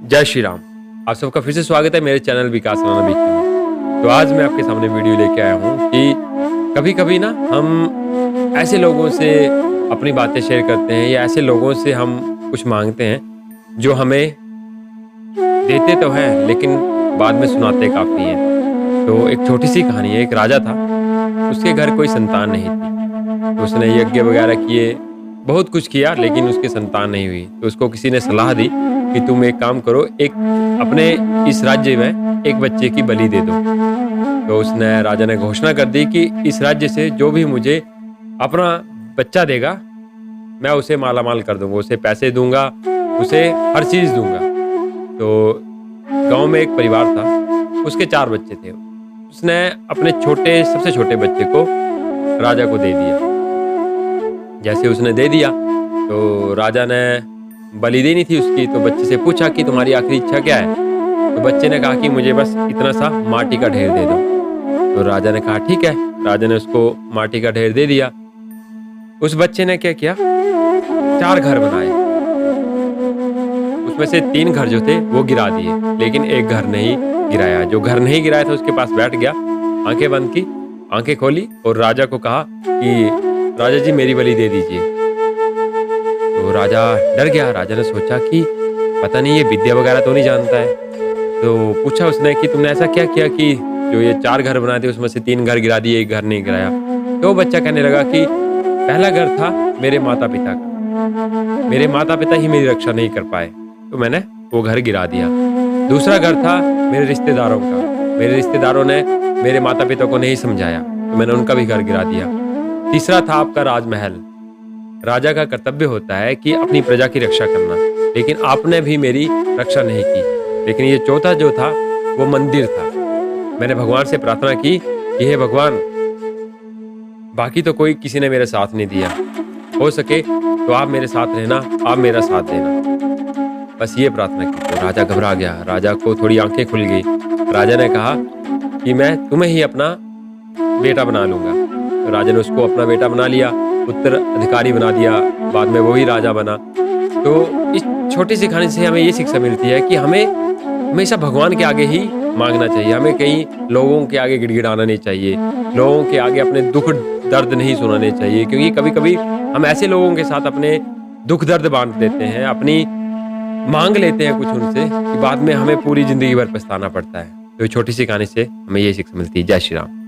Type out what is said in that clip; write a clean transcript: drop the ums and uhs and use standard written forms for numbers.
जय श्री राम। आप सबका फिर से स्वागत है मेरे चैनल विकास राणा बीके में। तो आज मैं आपके सामने वीडियो लेके आया हूँ कि कभी कभी ना हम ऐसे लोगों से अपनी बातें शेयर करते हैं या ऐसे लोगों से हम कुछ मांगते हैं जो हमें देते तो हैं लेकिन बाद में सुनाते काफ़ी हैं। तो एक छोटी सी कहानी है। एक राजा था, उसके घर कोई संतान नहीं थी। तो उसने यज्ञ वगैरह किए, बहुत कुछ किया लेकिन उसकी संतान नहीं हुई। तो उसको किसी ने सलाह दी कि तुम एक काम करो, एक अपने इस राज्य में एक बच्चे की बलि दे दो। तो उसने राजा ने घोषणा कर दी कि इस राज्य से जो भी मुझे अपना बच्चा देगा मैं उसे माला माल कर दूंगा, उसे पैसे दूंगा, उसे हर चीज दूंगा। तो गांव में एक परिवार था, उसके 4 बच्चे थे। उसने अपने सबसे छोटे बच्चे को राजा को दे दिया। जैसे उसने दे दिया तो राजा ने बलि देनी थी उसकी। तो बच्चे से पूछा कि तुम्हारी आखिरी इच्छा क्या है। तो बच्चे ने कहा कि मुझे बस इतना सा माटी का ढेर दे दो। तो राजा ने कहा ठीक है। राजा ने उसको माटी का ढेर दे दिया। उस बच्चे ने क्या किया, 4 घर बनाए। उसमें से 3 घर जो थे वो गिरा दिए, लेकिन एक घर नहीं गिराया। जो घर नहीं गिराया था उसके पास बैठ गया, आंखें बंद की, आंखें खोली और राजा को कहा कि राजा जी मेरी बलि दे दीजिए। तो राजा डर गया। राजा ने सोचा कि पता नहीं ये विद्या वगैरह तो नहीं जानता है। तो पूछा उसने कि तुमने ऐसा क्या किया कि जो ये 4 घर बना दिए उसमें से 3 घर गिरा दिए, एक घर नहीं गिराया। तो बच्चा कहने लगा कि पहला घर था मेरे माता पिता का, मेरे माता पिता ही मेरी रक्षा नहीं कर पाए तो मैंने वो घर गिरा दिया। दूसरा घर था मेरे रिश्तेदारों का, मेरे रिश्तेदारों ने मेरे माता पिता को नहीं समझाया तो मैंने उनका भी घर गिरा दिया। तीसरा था आपका राजमहल। राजा का कर्तव्य होता है कि अपनी प्रजा की रक्षा करना, लेकिन आपने भी मेरी रक्षा नहीं की। लेकिन ये चौथा जो था वो मंदिर था। मैंने भगवान से प्रार्थना की कि हे भगवान, बाकी तो कोई किसी ने मेरे साथ नहीं दिया, हो सके तो आप मेरे साथ रहना, आप मेरा साथ देना। बस ये प्रार्थना की। तो राजा घबरा गया, राजा को थोड़ी आंखें खुल गई। राजा ने कहा कि मैं तुम्हें ही अपना बेटा बना लूंगा। तो राजा ने उसको अपना बेटा बना लिया, उत्तराधिकारी बना दिया, बाद में वही राजा बना। तो इस छोटी सी कहानी से हमें ये शिक्षा मिलती है कि हमें हमेशा भगवान के आगे ही मांगना चाहिए। हमें कहीं लोगों के आगे गिड़गिड़ाना नहीं चाहिए, लोगों के आगे अपने दुख दर्द नहीं सुनाने चाहिए, क्योंकि कभी कभी हम ऐसे लोगों के साथ अपने दुख दर्द बांट देते हैं, अपनी मांग लेते हैं कुछ उनसे कि बाद में हमें पूरी जिंदगी भर पछताना पड़ता है। तो ये छोटी सी कहानी से हमें ये शिक्षा मिलती है। जय श्री राम।